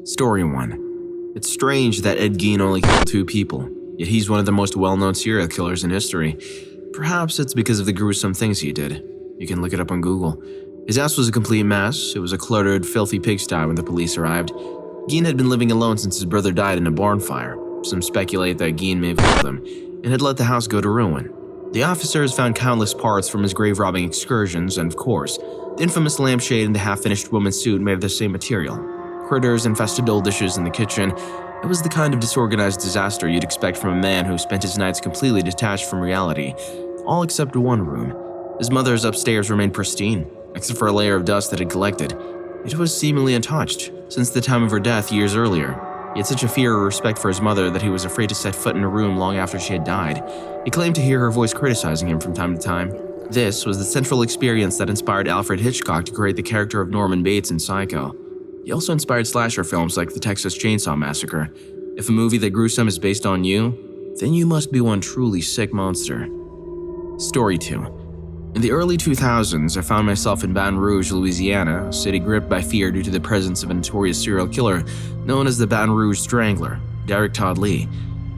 Story 1. It's strange that Ed Gein only killed 2 people, yet he's one of the most well-known serial killers in history. Perhaps it's because of the gruesome things he did. You can look it up on Google. His house was a complete mess. It was a cluttered, filthy pigsty when the police arrived. Gein had been living alone since his brother died in a barn fire. Some speculate that Gein may have killed him and had let the house go to ruin. The officers found countless parts from his grave-robbing excursions, and of course, the infamous lampshade and the half-finished woman's suit made of the same material. Critters infested old dishes in the kitchen. It was the kind of disorganized disaster you'd expect from a man who spent his nights completely detached from reality, all except one room. His mother's upstairs remained pristine, except for a layer of dust that had collected. It was seemingly untouched, since the time of her death years earlier. He had such a fear or respect for his mother that he was afraid to set foot in a room long after she had died. He claimed to hear her voice criticizing him from time to time. This was the central experience that inspired Alfred Hitchcock to create the character of Norman Bates in Psycho. He also inspired slasher films like the Texas Chainsaw Massacre. If a movie that gruesome is based on you, then you must be one truly sick monster. Story 2. In the early 2000s, I found myself in Baton Rouge, Louisiana, a city gripped by fear due to the presence of a notorious serial killer known as the Baton Rouge Strangler, Derek Todd Lee.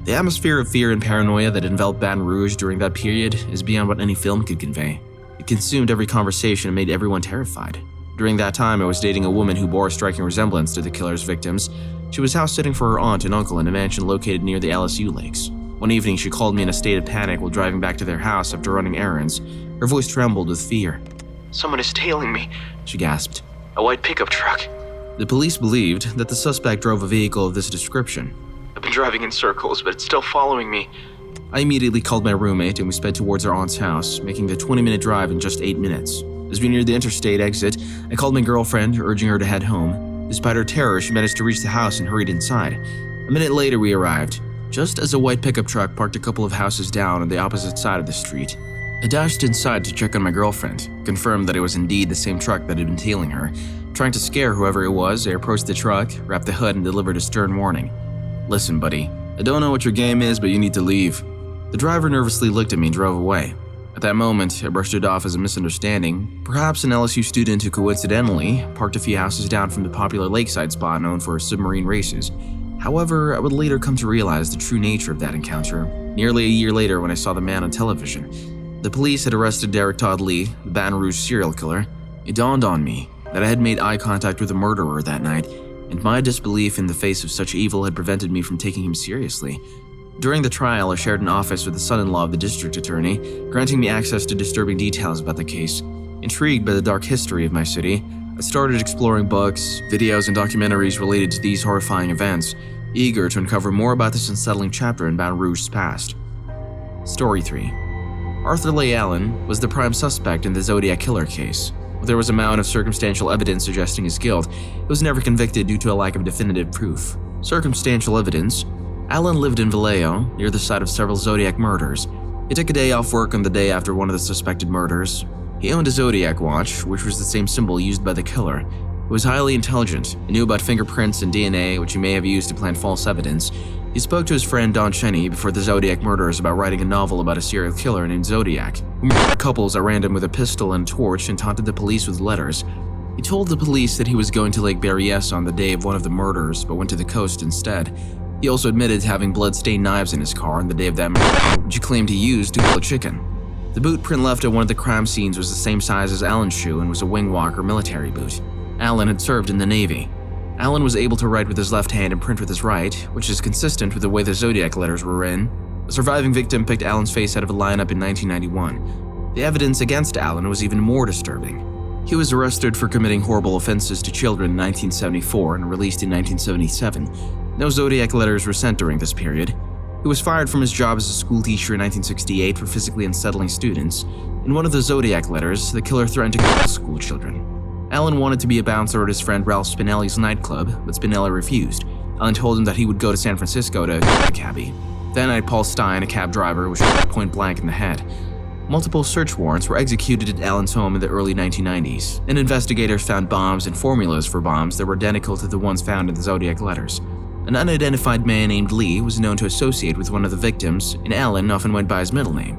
The atmosphere of fear and paranoia that enveloped Baton Rouge during that period is beyond what any film could convey. It consumed every conversation and made everyone terrified. During that time, I was dating a woman who bore a striking resemblance to the killer's victims. She was house-sitting for her aunt and uncle in a mansion located near the LSU lakes. One evening, she called me in a state of panic while driving back to their house after running errands. Her voice trembled with fear. "Someone is tailing me," she gasped. "A white pickup truck. The police believed that the suspect drove a vehicle of this description. I've been driving in circles, but it's still following me." I immediately called my roommate and we sped towards our aunt's house, making the 20-minute drive in just 8 minutes. As we neared the interstate exit, I called my girlfriend, urging her to head home. Despite her terror, she managed to reach the house and hurried inside. A minute later, we arrived, just as a white pickup truck parked a couple of houses down on the opposite side of the street. I dashed inside to check on my girlfriend, confirmed that it was indeed the same truck that had been tailing her. Trying to scare whoever it was, I approached the truck, wrapped the hood, and delivered a stern warning. "Listen, buddy, I don't know what your game is, but you need to leave." The driver nervously looked at me and drove away. At that moment, I brushed it off as a misunderstanding, perhaps an LSU student who coincidentally parked a few houses down from the popular lakeside spot known for submarine races. However, I would later come to realize the true nature of that encounter, nearly a year later when I saw the man on television. The police had arrested Derek Todd Lee, the Baton Rouge serial killer. It dawned on me that I had made eye contact with a murderer that night, and my disbelief in the face of such evil had prevented me from taking him seriously. During the trial, I shared an office with the son-in-law of the district attorney, granting me access to disturbing details about the case. Intrigued by the dark history of my city, I started exploring books, videos, and documentaries related to these horrifying events, eager to uncover more about this unsettling chapter in Baton Rouge's past. Story 3. Arthur Leigh Allen was the prime suspect in the Zodiac Killer case. While there was a mountain of circumstantial evidence suggesting his guilt, he was never convicted due to a lack of definitive proof. Circumstantial evidence: Allen lived in Vallejo, near the site of several Zodiac murders. He took a day off work on the day after one of the suspected murders. He owned a Zodiac watch, which was the same symbol used by the killer. He was highly intelligent and knew about fingerprints and DNA, which he may have used to plant false evidence. He spoke to his friend Don Cheney before the Zodiac murders about writing a novel about a serial killer named Zodiac, who murdered couples at random with a pistol and a torch and taunted the police with letters. He told the police that he was going to Lake Berryessa on the day of one of the murders, but went to the coast instead. He also admitted to having blood-stained knives in his car on the day of that murder, which he claimed he used to kill a chicken. The boot print left at one of the crime scenes was the same size as Allen's shoe and was a wing walker military boot. Allen had served in the Navy. Allen was able to write with his left hand and print with his right, which is consistent with the way the Zodiac letters were written. The surviving victim picked Allen's face out of a lineup in 1991. The evidence against Allen was even more disturbing. He was arrested for committing horrible offenses to children in 1974 and released in 1977. No Zodiac letters were sent during this period. He was fired from his job as a school teacher in 1968 for physically unsettling students. In one of the Zodiac letters, the killer threatened to kill school children. Allen wanted to be a bouncer at his friend Ralph Spinelli's nightclub, but Spinelli refused. Allen told him that he would go to San Francisco to get a cabbie. That night, Paul Stein, a cab driver, was shot point blank in the head. Multiple search warrants were executed at Allen's home in the early 1990s, and investigators found bombs and formulas for bombs that were identical to the ones found in the Zodiac letters. An unidentified man named Lee was known to associate with one of the victims, and Allen often went by his middle name.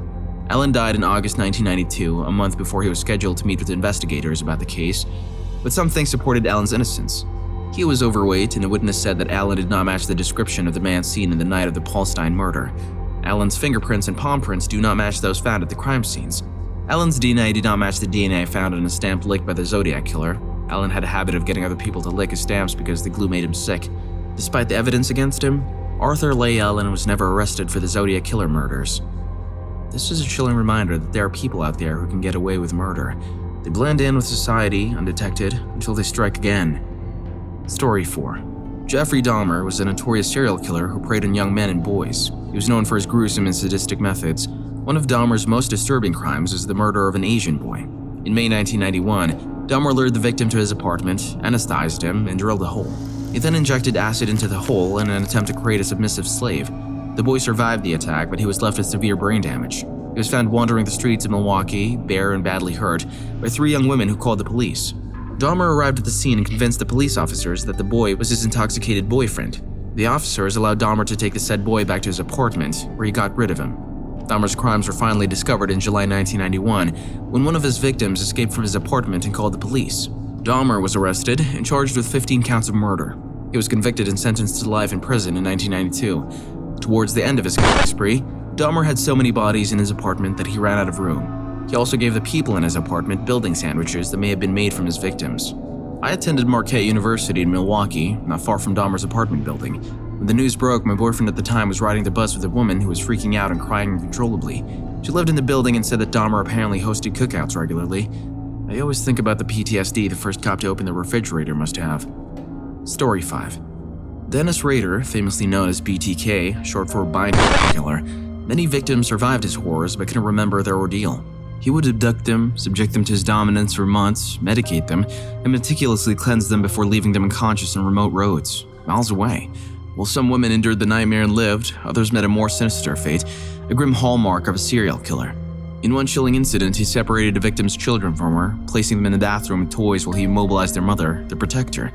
Allen died in August 1992, a month before he was scheduled to meet with investigators about the case, but some things supported Allen's innocence. He was overweight, and a witness said that Allen did not match the description of the man seen in the night of the Paulstein murder. Allen's fingerprints and palm prints do not match those found at the crime scenes. Allen's DNA did not match the DNA found on a stamp licked by the Zodiac Killer. Allen had a habit of getting other people to lick his stamps because the glue made him sick. Despite the evidence against him, Arthur Leigh Allen was never arrested for the Zodiac Killer murders. This is a chilling reminder that there are people out there who can get away with murder. They blend in with society undetected until they strike again. Story 4. Jeffrey Dahmer was a notorious serial killer who preyed on young men and boys. He was known for his gruesome and sadistic methods. One of Dahmer's most disturbing crimes is the murder of an Asian boy. In May 1991, Dahmer lured the victim to his apartment, anesthetized him, and drilled a hole. He then injected acid into the hole in an attempt to create a submissive slave. The boy survived the attack, but he was left with severe brain damage. He was found wandering the streets of Milwaukee, bare and badly hurt, by 3 young women who called the police. Dahmer arrived at the scene and convinced the police officers that the boy was his intoxicated boyfriend. The officers allowed Dahmer to take the said boy back to his apartment, where he got rid of him. Dahmer's crimes were finally discovered in July 1991, when one of his victims escaped from his apartment and called the police. Dahmer was arrested and charged with 15 counts of murder. He was convicted and sentenced to life in prison in 1992. Towards the end of his killing spree, Dahmer had so many bodies in his apartment that he ran out of room. He also gave the people in his apartment building sandwiches that may have been made from his victims. I attended Marquette University in Milwaukee, not far from Dahmer's apartment building. When the news broke, my boyfriend at the time was riding the bus with a woman who was freaking out and crying uncontrollably. She lived in the building and said that Dahmer apparently hosted cookouts regularly. I always think about the PTSD the first cop to open the refrigerator must have. Story 5. Dennis Rader, famously known as BTK, short for Bundy Killer, many victims survived his horrors but couldn't remember their ordeal. He would abduct them, subject them to his dominance for months, medicate them, and meticulously cleanse them before leaving them unconscious on remote roads, miles away. While some women endured the nightmare and lived, others met a more sinister fate, a grim hallmark of a serial killer. In one chilling incident, he separated a victim's children from her, placing them in the bathroom with toys while he immobilized their mother, the protector.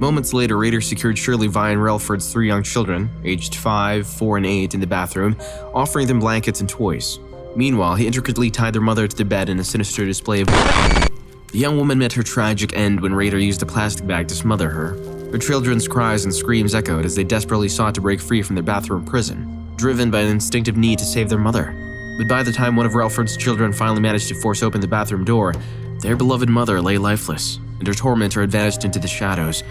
Moments later, Rader secured Shirley Vine Relford's 3 young children, aged 5, 4, and 8, in the bathroom, offering them blankets and toys. Meanwhile, he intricately tied their mother to the bed in a sinister display of The young woman met her tragic end when Rader used a plastic bag to smother her. Her children's cries and screams echoed as they desperately sought to break free from their bathroom prison, driven by an instinctive need to save their mother. But by the time one of Relford's children finally managed to force open the bathroom door, their beloved mother lay lifeless, and her tormentor had vanished into the shadows.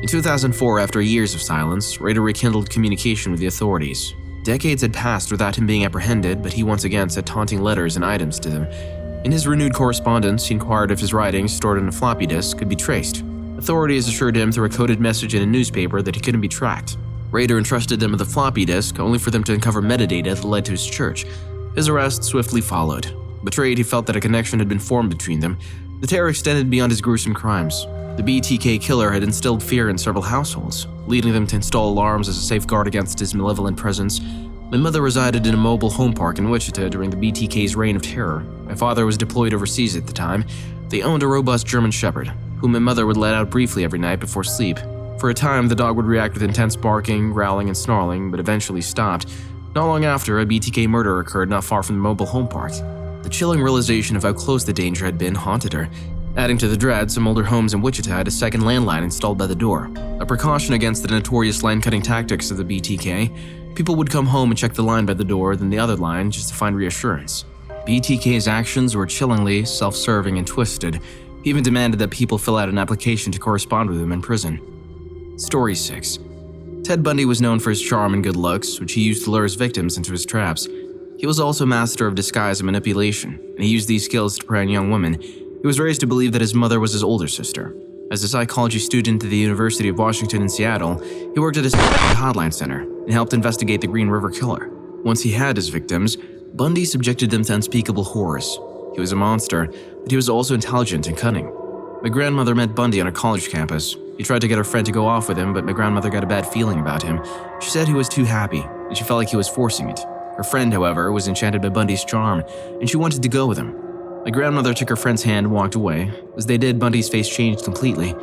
In 2004, after years of silence, Rader rekindled communication with the authorities. Decades had passed without him being apprehended, but he once again sent taunting letters and items to them. In his renewed correspondence, he inquired if his writings, stored on a floppy disk, could be traced. Authorities assured him through a coded message in a newspaper that he couldn't be tracked. Rader entrusted them with a floppy disk, only for them to uncover metadata that led to his church. His arrest swiftly followed. Betrayed, he felt that a connection had been formed between them. The terror extended beyond his gruesome crimes. The BTK killer had instilled fear in several households, leading them to install alarms as a safeguard against his malevolent presence. My mother resided in a mobile home park in Wichita during the BTK's reign of terror. My father was deployed overseas at the time. They owned a robust German Shepherd, whom my mother would let out briefly every night before sleep. For a time, the dog would react with intense barking, growling, and snarling, but eventually stopped. Not long after, a BTK murder occurred not far from the mobile home park. The chilling realization of how close the danger had been haunted her. Adding to the dread, some older homes in Wichita had a second landline installed by the door, a precaution against the notorious line-cutting tactics of the BTK. People would come home and check the line by the door, then the other line, just to find reassurance. BTK's actions were chillingly self-serving and twisted. He even demanded that people fill out an application to correspond with him in prison. Story 6. Ted Bundy was known for his charm and good looks, which he used to lure his victims into his traps. He was also a master of disguise and manipulation, and he used these skills to prey on young women. He was raised to believe that his mother was his older sister. As a psychology student at the University of Washington in Seattle, he worked at a hotline center and helped investigate the Green River Killer. Once he had his victims, Bundy subjected them to unspeakable horrors. He was a monster, but he was also intelligent and cunning. My grandmother met Bundy on a college campus. He tried to get her friend to go off with him, but my grandmother got a bad feeling about him. She said he was too happy, and she felt like he was forcing it. Her friend, however, was enchanted by Bundy's charm, and she wanted to go with him. My grandmother took her friend's hand and walked away. As they did, Bundy's face changed completely.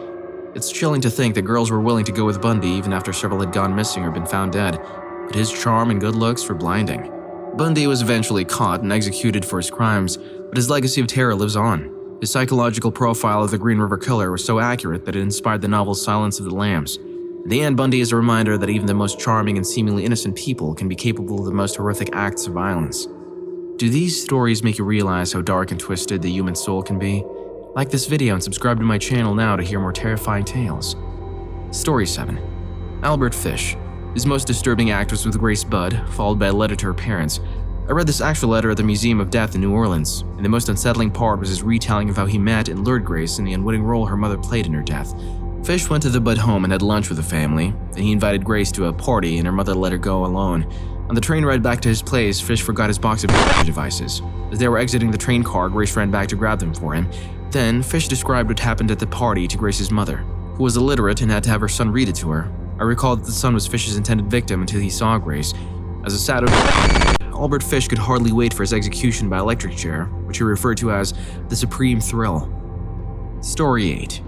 It's chilling to think that girls were willing to go with Bundy even after several had gone missing or been found dead, but his charm and good looks were blinding. Bundy was eventually caught and executed for his crimes, but his legacy of terror lives on. His psychological profile of the Green River Killer was so accurate that it inspired the novel Silence of the Lambs. In the end, Bundy is a reminder that even the most charming and seemingly innocent people can be capable of the most horrific acts of violence. Do these stories make you realize how dark and twisted the human soul can be? Like this video and subscribe to my channel now to hear more terrifying tales. Story 7. Albert Fish. His most disturbing act was with Grace Budd, followed by a letter to her parents. I read this actual letter at the Museum of Death in New Orleans, and the most unsettling part was his retelling of how he met and lured Grace in the unwitting role her mother played in her death. Fish went to the Budd home and had lunch with the family, then he invited Grace to a party and her mother let her go alone. On the train ride back to his place, Fish forgot his box of devices. As they were exiting the train car, Grace ran back to grab them for him. Then, Fish described what happened at the party to Grace's mother, who was illiterate and had to have her son read it to her. I recall that the son was Fish's intended victim until he saw Grace. As a sad Albert Fish could hardly wait for his execution by electric chair, which he referred to as the supreme thrill. Story 8.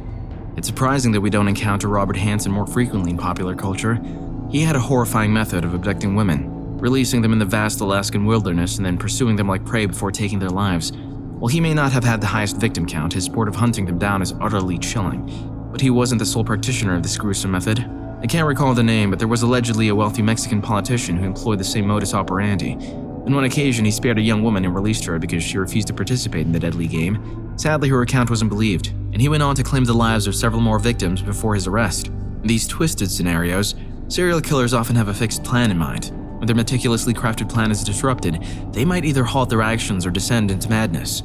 It's surprising that we don't encounter Robert Hansen more frequently in popular culture. He had a horrifying method of abducting women, releasing them in the vast Alaskan wilderness and then pursuing them like prey before taking their lives. While he may not have had the highest victim count, his sport of hunting them down is utterly chilling. But he wasn't the sole practitioner of this gruesome method. I can't recall the name, but there was allegedly a wealthy Mexican politician who employed the same modus operandi. On one occasion, he spared a young woman and released her because she refused to participate in the deadly game. Sadly, her account wasn't believed, and he went on to claim the lives of several more victims before his arrest. In these twisted scenarios, serial killers often have a fixed plan in mind. When their meticulously crafted plan is disrupted, they might either halt their actions or descend into madness.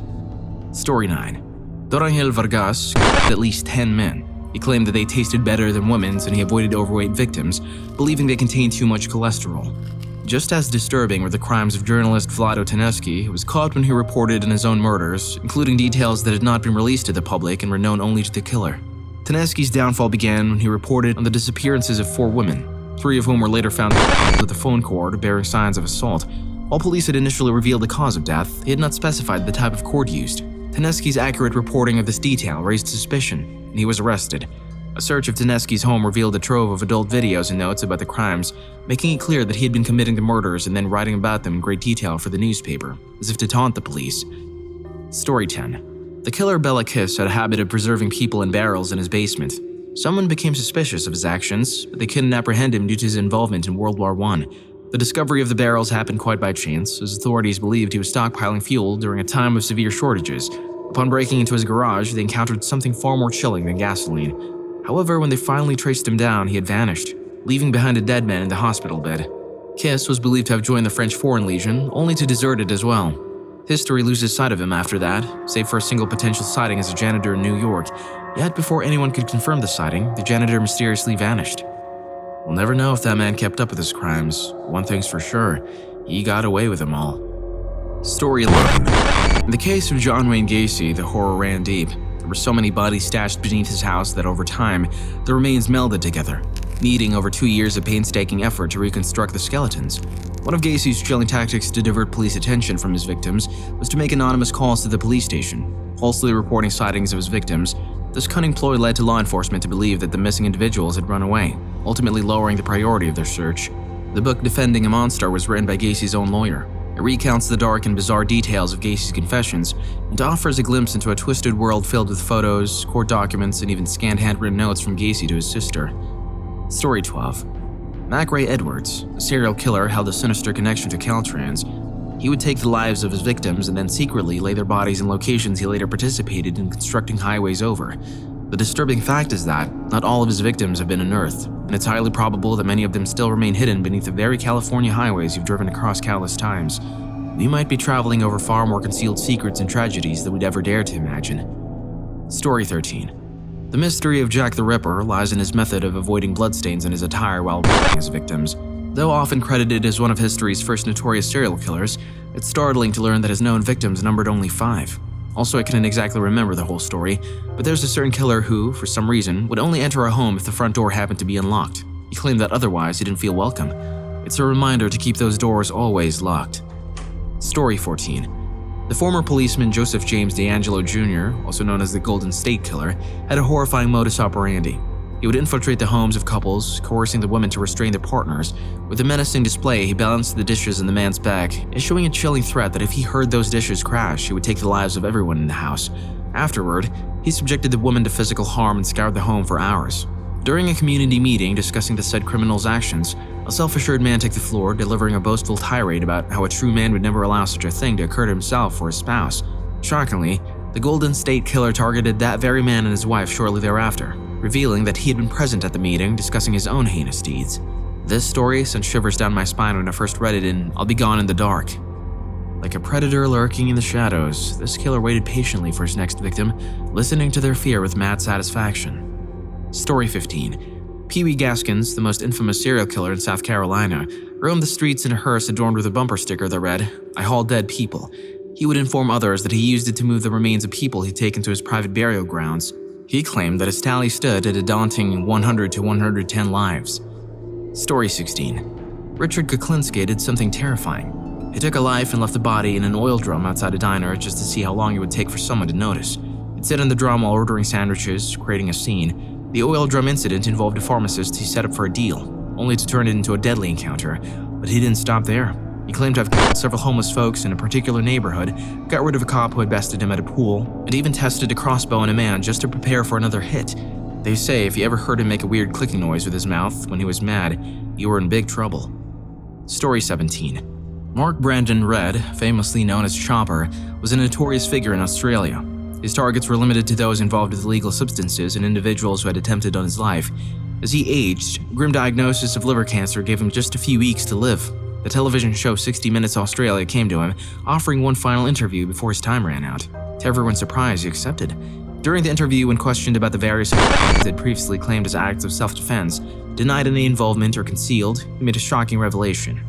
Story 9. Don Angel Vargas killed at least 10 men. He claimed that they tasted better than women's and he avoided overweight victims, believing they contained too much cholesterol. Just as disturbing were the crimes of journalist Vlado Teneski, who was caught when he reported on his own murders, including details that had not been released to the public and were known only to the killer. Teneski's downfall began when he reported on the disappearances of 4 women, 3 of whom were later found with a phone cord bearing signs of assault. While police had initially revealed the cause of death, they had not specified the type of cord used. Teneski's accurate reporting of this detail raised suspicion, and he was arrested. A search of Teneski's home revealed a trove of adult videos and notes about the crimes, making it clear that he had been committing the murders and then writing about them in great detail for the newspaper, as if to taunt the police. Story 10. The killer Bela Kiss had a habit of preserving people in barrels in his basement. Someone became suspicious of his actions, but they couldn't apprehend him due to his involvement in World War I. The discovery of the barrels happened quite by chance, as authorities believed he was stockpiling fuel during a time of severe shortages. Upon breaking into his garage, they encountered something far more chilling than gasoline. However, when they finally traced him down, he had vanished, leaving behind a dead man in the hospital bed. Kiss was believed to have joined the French Foreign Legion, only to desert it as well. History loses sight of him after that, save for a single potential sighting as a janitor in New York. Yet before anyone could confirm the sighting, the janitor mysteriously vanished. We'll never know if that man kept up with his crimes. One thing's for sure, he got away with them all. Story 11. In the case of John Wayne Gacy, the horror ran deep. There were so many bodies stashed beneath his house that over time, the remains melded together, needing over 2 years of painstaking effort to reconstruct the skeletons. One of Gacy's chilling tactics to divert police attention from his victims was to make anonymous calls to the police station, falsely reporting sightings of his victims. This cunning ploy led to law enforcement to believe that the missing individuals had run away, ultimately lowering the priority of their search. The book Defending a Monster was written by Gacy's own lawyer. It recounts the dark and bizarre details of Gacy's confessions and offers a glimpse into a twisted world filled with photos, court documents, and even scanned handwritten notes from Gacy to his sister. Story 12. Mac Ray Edwards, a serial killer, held a sinister connection to Caltrans. He would take the lives of his victims and then secretly lay their bodies in locations he later participated in constructing highways over. The disturbing fact is that not all of his victims have been unearthed, and it's highly probable that many of them still remain hidden beneath the very California highways you've driven across countless times. We might be traveling over far more concealed secrets and tragedies than we'd ever dare to imagine. Story 13. The mystery of Jack the Ripper lies in his method of avoiding bloodstains in his attire while raping his victims. Though often credited as one of history's first notorious serial killers, it's startling to learn that his known victims numbered only 5. Also, I couldn't exactly remember the whole story, but there's a certain killer who, for some reason, would only enter a home if the front door happened to be unlocked. He claimed that otherwise he didn't feel welcome. It's a reminder to keep those doors always locked. Story 14. The former policeman Joseph James DeAngelo Jr., also known as the Golden State Killer, had a horrifying modus operandi. He would infiltrate the homes of couples, coercing the women to restrain their partners. With a menacing display, he balanced the dishes in the man's back, issuing a chilling threat that if he heard those dishes crash, he would take the lives of everyone in the house. Afterward, he subjected the woman to physical harm and scoured the home for hours. During a community meeting discussing the said criminal's actions, a self-assured man took the floor, delivering a boastful tirade about how a true man would never allow such a thing to occur to himself or his spouse. Shockingly, the Golden State Killer targeted that very man and his wife shortly thereafter, revealing that he had been present at the meeting discussing his own heinous deeds. This story sent shivers down my spine when I first read it in I'll Be Gone in the Dark. Like a predator lurking in the shadows, this killer waited patiently for his next victim, listening to their fear with mad satisfaction. Story 15. Peewee Gaskins, the most infamous serial killer in South Carolina, roamed the streets in a hearse adorned with a bumper sticker that read, "I haul dead people." He would inform others that he used it to move the remains of people he'd taken to his private burial grounds. He claimed that his tally stood at a daunting 100 to 110 lives. Story 16. Richard Kuklinski did something terrifying. He took a life and left the body in an oil drum outside a diner just to see how long it would take for someone to notice. He'd sit in the drum while ordering sandwiches, creating a scene. The oil drum incident involved a pharmacist he set up for a deal, only to turn it into a deadly encounter. But he didn't stop there. He claimed to have killed several homeless folks in a particular neighborhood, got rid of a cop who had bested him at a pool, and even tested a crossbow on a man just to prepare for another hit. They say if you ever heard him make a weird clicking noise with his mouth when he was mad, you were in big trouble. Story 17. Mark Brandon Red, famously known as Chopper, was a notorious figure in Australia. His targets were limited to those involved with illegal substances and individuals who had attempted on his life. As he aged, a grim diagnosis of liver cancer gave him just a few weeks to live. The television show 60 Minutes Australia came to him, offering one final interview before his time ran out. To everyone's surprise, he accepted. During the interview, when questioned about the various crimes he had previously claimed as acts of self-defense, denied any involvement or concealed, he made a shocking revelation.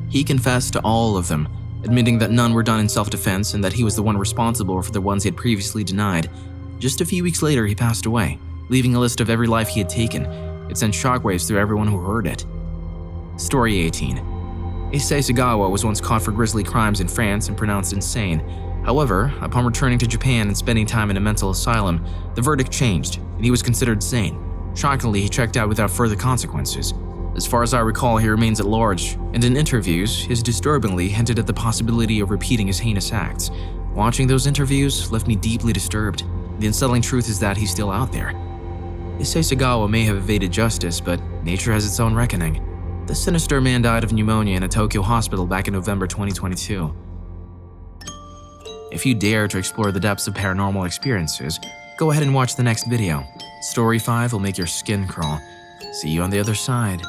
He confessed to all of them, admitting that none were done in self-defense and that he was the one responsible for the ones he had previously denied. Just a few weeks later, he passed away, leaving a list of every life he had taken. It sent shockwaves through everyone who heard it. Story 18. Issei Sagawa was once caught for grisly crimes in France and pronounced insane. However, upon returning to Japan and spending time in a mental asylum, the verdict changed, and he was considered sane. Shockingly, he checked out without further consequences. As far as I recall, he remains at large, and in interviews, he has disturbingly hinted at the possibility of repeating his heinous acts. Watching those interviews left me deeply disturbed. The unsettling truth is that he's still out there. Issei Sagawa may have evaded justice, but nature has its own reckoning. The sinister man died of pneumonia in a Tokyo hospital back in November 2022. If you dare to explore the depths of paranormal experiences, go ahead and watch the next video. Story 5 will make your skin crawl. See you on the other side.